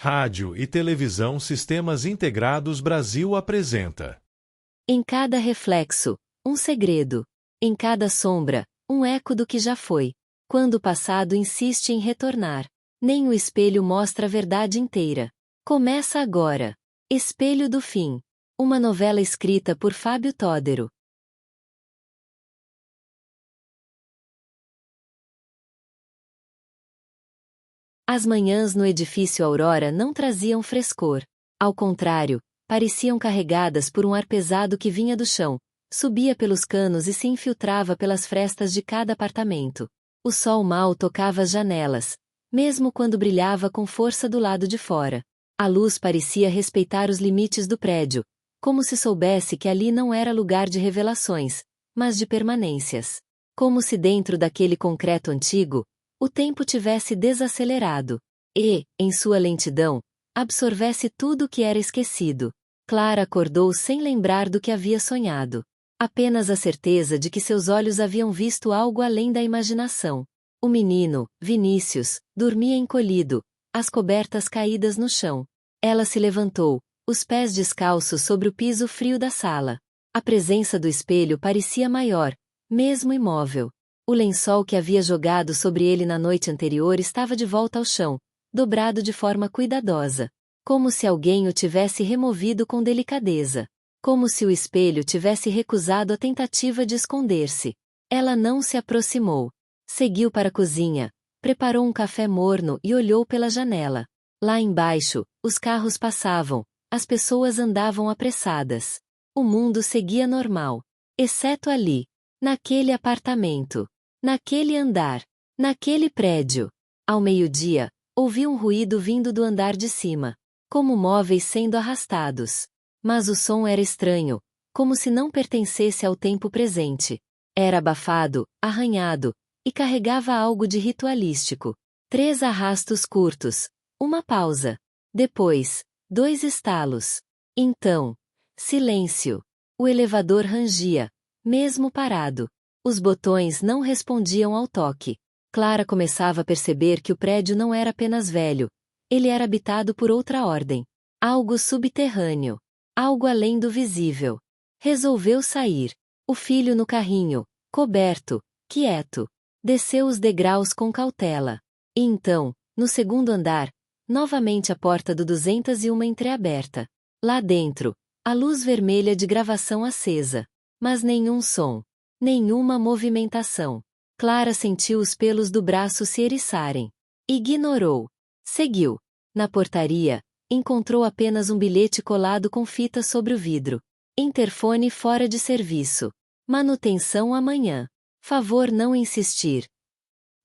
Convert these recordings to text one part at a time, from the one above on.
Rádio e Televisão Sistemas Integrados Brasil apresenta. Em cada reflexo, um segredo. Em cada sombra, um eco do que já foi. Quando o passado insiste em retornar, nem o espelho mostra a verdade inteira. Começa agora. Espelho do Fim. Uma novela escrita por Fábio Todero. As manhãs no edifício Aurora não traziam frescor. Ao contrário, pareciam carregadas por um ar pesado que vinha do chão, subia pelos canos e se infiltrava pelas frestas de cada apartamento. O sol mal tocava as janelas, mesmo quando brilhava com força do lado de fora. A luz parecia respeitar os limites do prédio, como se soubesse que ali não era lugar de revelações, mas de permanências. Como se dentro daquele concreto antigo, o tempo tivesse desacelerado e, em sua lentidão, absorvesse tudo o que era esquecido. Clara acordou sem lembrar do que havia sonhado. Apenas a certeza de que seus olhos haviam visto algo além da imaginação. O menino, Vinícius, dormia encolhido, as cobertas caídas no chão. Ela se levantou, os pés descalços sobre o piso frio da sala. A presença do espelho parecia maior, mesmo imóvel. O lençol que havia jogado sobre ele na noite anterior estava de volta ao chão, dobrado de forma cuidadosa. Como se alguém o tivesse removido com delicadeza. Como se o espelho tivesse recusado a tentativa de esconder-se. Ela não se aproximou. Seguiu para a cozinha, preparou um café morno e olhou pela janela. Lá embaixo, os carros passavam, as pessoas andavam apressadas. O mundo seguia normal. Exceto ali. Naquele apartamento. Naquele andar. Naquele prédio. Ao meio-dia, ouviu um ruído vindo do andar de cima, como móveis sendo arrastados. Mas o som era estranho, como se não pertencesse ao tempo presente. Era abafado, arranhado, e carregava algo de ritualístico. 3 arrastos curtos. Uma pausa. Depois, 2 estalos. Então, silêncio. O elevador rangia, mesmo parado. Os botões não respondiam ao toque. Clara começava a perceber que o prédio não era apenas velho. Ele era habitado por outra ordem. Algo subterrâneo. Algo além do visível. Resolveu sair. O filho no carrinho, coberto, quieto. Desceu os degraus com cautela. E então, no segundo andar, novamente a porta do 201 entreaberta. Lá dentro, a luz vermelha de gravação acesa. Mas nenhum som. Nenhuma movimentação. Clara sentiu os pelos do braço se eriçarem. Ignorou. Seguiu. Na portaria, encontrou apenas um bilhete colado com fita sobre o vidro. Interfone fora de serviço. Manutenção amanhã. Favor não insistir.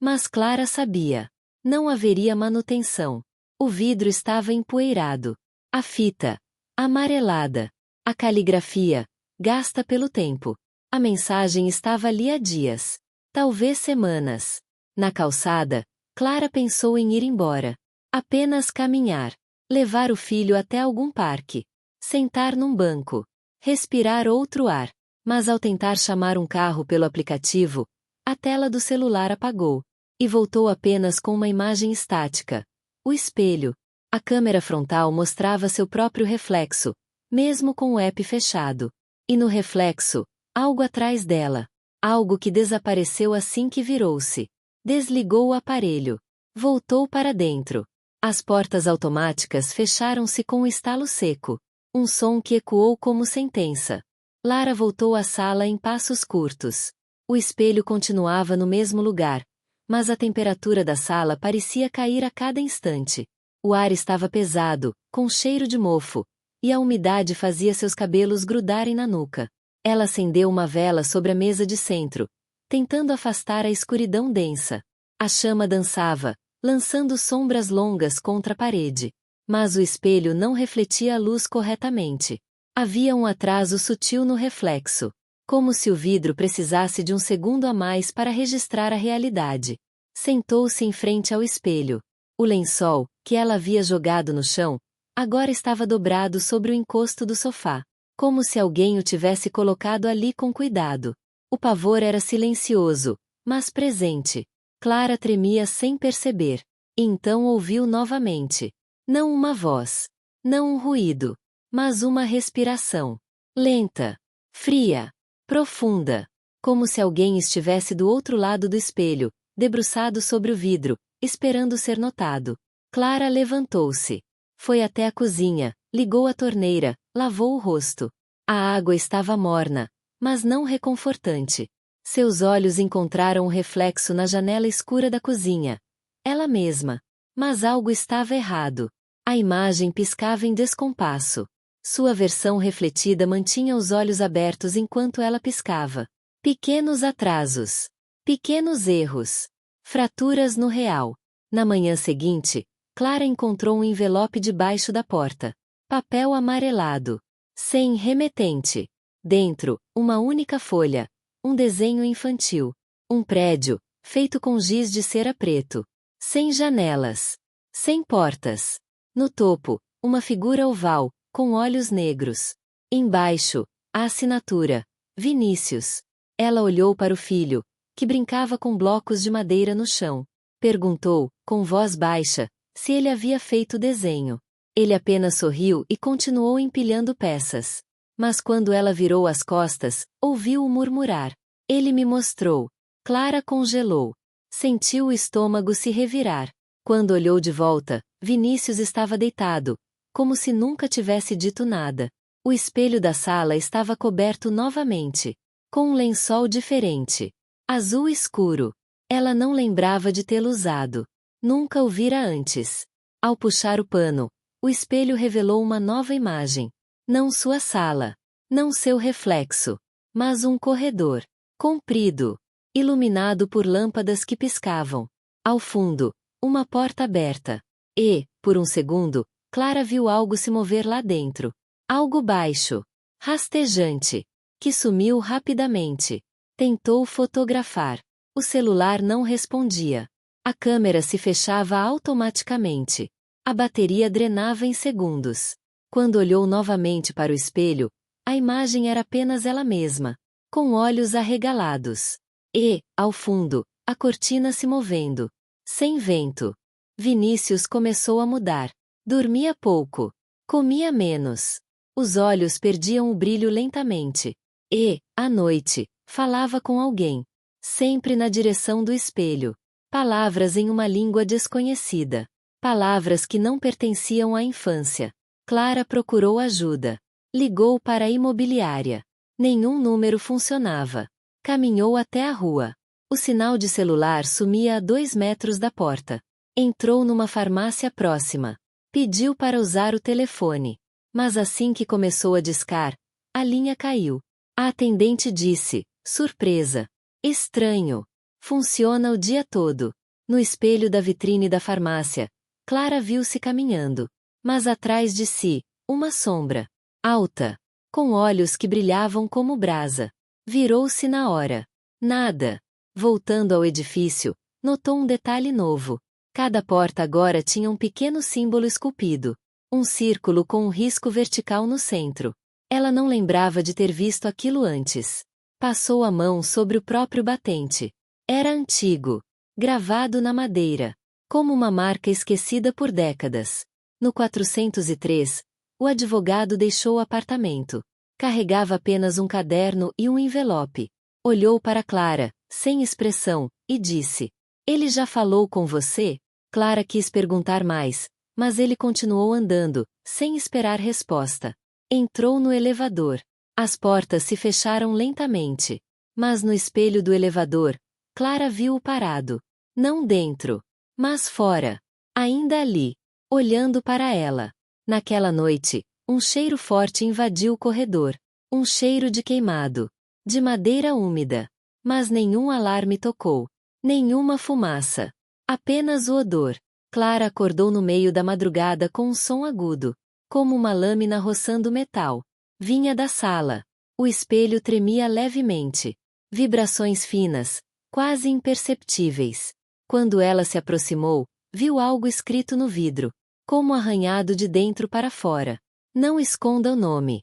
Mas Clara sabia. Não haveria manutenção. O vidro estava empoeirado. A fita, amarelada. A caligrafia, gasta pelo tempo. A mensagem estava ali há dias. Talvez semanas. Na calçada, Clara pensou em ir embora. Apenas caminhar. Levar o filho até algum parque. Sentar num banco. Respirar outro ar. Mas ao tentar chamar um carro pelo aplicativo, a tela do celular apagou. E voltou apenas com uma imagem estática. O espelho. A câmera frontal mostrava seu próprio reflexo, mesmo com o app fechado. E no reflexo, algo atrás dela. Algo que desapareceu assim que virou-se. Desligou o aparelho. Voltou para dentro. As portas automáticas fecharam-se com um estalo seco. Um som que ecoou como sentença. Lara voltou à sala em passos curtos. O espelho continuava no mesmo lugar, mas a temperatura da sala parecia cair a cada instante. O ar estava pesado, com cheiro de mofo, e a umidade fazia seus cabelos grudarem na nuca. Ela acendeu uma vela sobre a mesa de centro, tentando afastar a escuridão densa. A chama dançava, lançando sombras longas contra a parede. Mas o espelho não refletia a luz corretamente. Havia um atraso sutil no reflexo. Como se o vidro precisasse de um segundo a mais para registrar a realidade. Sentou-se em frente ao espelho. O lençol, que ela havia jogado no chão, agora estava dobrado sobre o encosto do sofá. Como se alguém o tivesse colocado ali com cuidado. O pavor era silencioso, mas presente. Clara tremia sem perceber. E então ouviu novamente. Não uma voz. Não um ruído. Mas uma respiração. Lenta. Fria. Profunda. Como se alguém estivesse do outro lado do espelho, debruçado sobre o vidro, esperando ser notado. Clara levantou-se. Foi até a cozinha, ligou a torneira, lavou o rosto. A água estava morna, mas não reconfortante. Seus olhos encontraram um reflexo na janela escura da cozinha. Ela mesma. Mas algo estava errado. A imagem piscava em descompasso. Sua versão refletida mantinha os olhos abertos enquanto ela piscava. Pequenos atrasos. Pequenos erros. Fraturas no real. Na manhã seguinte, Clara encontrou um envelope debaixo da porta. Papel amarelado. Sem remetente. Dentro, uma única folha. Um desenho infantil. Um prédio, feito com giz de cera preto. Sem janelas. Sem portas. No topo, uma figura oval, com olhos negros. Embaixo, a assinatura. Vinícius. Ela olhou para o filho, que brincava com blocos de madeira no chão. Perguntou, com voz baixa, se ele havia feito o desenho. Ele apenas sorriu e continuou empilhando peças. Mas quando ela virou as costas, ouviu-o murmurar. Ele me mostrou. Clara congelou. Sentiu o estômago se revirar. Quando olhou de volta, Vinícius estava deitado, como se nunca tivesse dito nada. O espelho da sala estava coberto novamente, com um lençol diferente. Azul escuro. Ela não lembrava de tê-lo usado. Nunca o vira antes. Ao puxar o pano, o espelho revelou uma nova imagem. Não sua sala. Não seu reflexo. Mas um corredor. Comprido. Iluminado por lâmpadas que piscavam. Ao fundo, uma porta aberta. E, por um segundo, Clara viu algo se mover lá dentro. Algo baixo. Rastejante. Que sumiu rapidamente. Tentou fotografar. O celular não respondia. A câmera se fechava automaticamente. A bateria drenava em segundos. Quando olhou novamente para o espelho, a imagem era apenas ela mesma, com olhos arregalados. E, ao fundo, a cortina se movendo. Sem vento. Vinícius começou a mudar. Dormia pouco. Comia menos. Os olhos perdiam o brilho lentamente. E, à noite, falava com alguém. Sempre na direção do espelho. Palavras em uma língua desconhecida. Palavras que não pertenciam à infância. Clara procurou ajuda. Ligou para a imobiliária. Nenhum número funcionava. Caminhou até a rua. O sinal de celular sumia a 2 metros da porta. Entrou numa farmácia próxima. Pediu para usar o telefone. Mas assim que começou a discar, a linha caiu. A atendente disse, surpresa. Estranho. Funciona o dia todo. No espelho da vitrine da farmácia, Clara viu-se caminhando. Mas atrás de si, uma sombra. Alta. Com olhos que brilhavam como brasa. Virou-se na hora. Nada. Voltando ao edifício, notou um detalhe novo. Cada porta agora tinha um pequeno símbolo esculpido. Um círculo com um risco vertical no centro. Ela não lembrava de ter visto aquilo antes. Passou a mão sobre o próprio batente. Era antigo. Gravado na madeira. Como uma marca esquecida por décadas. No 403, o advogado deixou o apartamento. Carregava apenas um caderno e um envelope. Olhou para Clara, sem expressão, e disse: Ele já falou com você? Clara quis perguntar mais, mas ele continuou andando, sem esperar resposta. Entrou no elevador. As portas se fecharam lentamente. Mas no espelho do elevador, Clara viu-o parado. Não dentro, mas fora. Ainda ali, olhando para ela. Naquela noite, um cheiro forte invadiu o corredor. Um cheiro de queimado. De madeira úmida. Mas nenhum alarme tocou. Nenhuma fumaça. Apenas o odor. Clara acordou no meio da madrugada com um som agudo. Como uma lâmina roçando metal. Vinha da sala. O espelho tremia levemente. Vibrações finas, quase imperceptíveis. Quando ela se aproximou, viu algo escrito no vidro. Como arranhado de dentro para fora. Não esconda o nome.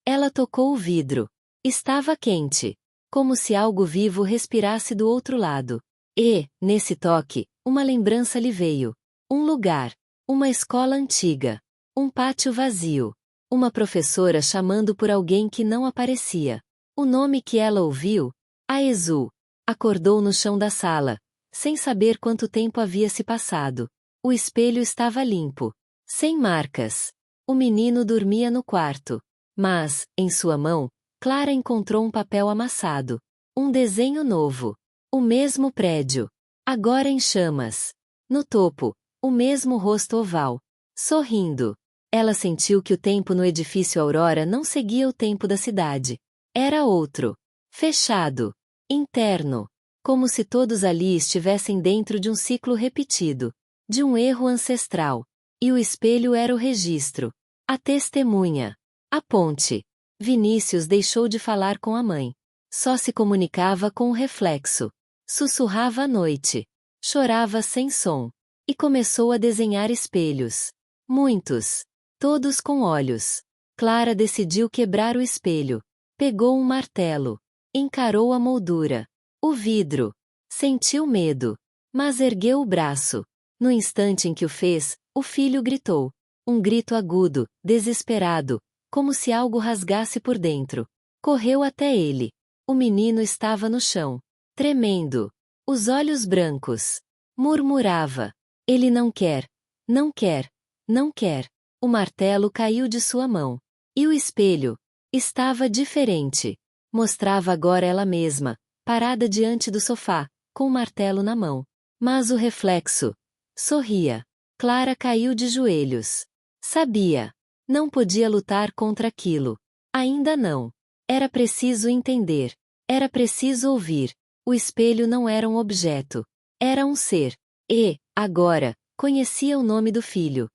Ela tocou o vidro. Estava quente. Como se algo vivo respirasse do outro lado. E, nesse toque, uma lembrança lhe veio. Um lugar. Uma escola antiga. Um pátio vazio. Uma professora chamando por alguém que não aparecia. O nome que ela ouviu? Aezu. Acordou no chão da sala, sem saber quanto tempo havia se passado. O espelho estava limpo, sem marcas. O menino dormia no quarto. Mas, em sua mão, Clara encontrou um papel amassado. Um desenho novo. O mesmo prédio. Agora em chamas. No topo, o mesmo rosto oval. Sorrindo. Ela sentiu que o tempo no edifício Aurora não seguia o tempo da cidade. Era outro. Fechado. Interno. Como se todos ali estivessem dentro de um ciclo repetido. De um erro ancestral. E o espelho era o registro. A testemunha. A ponte. Vinícius deixou de falar com a mãe. Só se comunicava com o reflexo. Sussurrava à noite. Chorava sem som. E começou a desenhar espelhos. Muitos. Todos com olhos. Clara decidiu quebrar o espelho. Pegou um martelo. Encarou a moldura. O vidro. Sentiu medo. Mas ergueu o braço. No instante em que o fez, o filho gritou. Um grito agudo, desesperado, como se algo rasgasse por dentro. Correu até ele. O menino estava no chão. Tremendo. Os olhos brancos. Murmurava. Ele não quer. Não quer. Não quer. O martelo caiu de sua mão. E o espelho? Estava diferente. Mostrava agora ela mesma, parada diante do sofá, com o martelo na mão. Mas o reflexo. Sorria. Clara caiu de joelhos. Sabia. Não podia lutar contra aquilo. Ainda não. Era preciso entender. Era preciso ouvir. O espelho não era um objeto. Era um ser. E, agora, conhecia o nome do filho.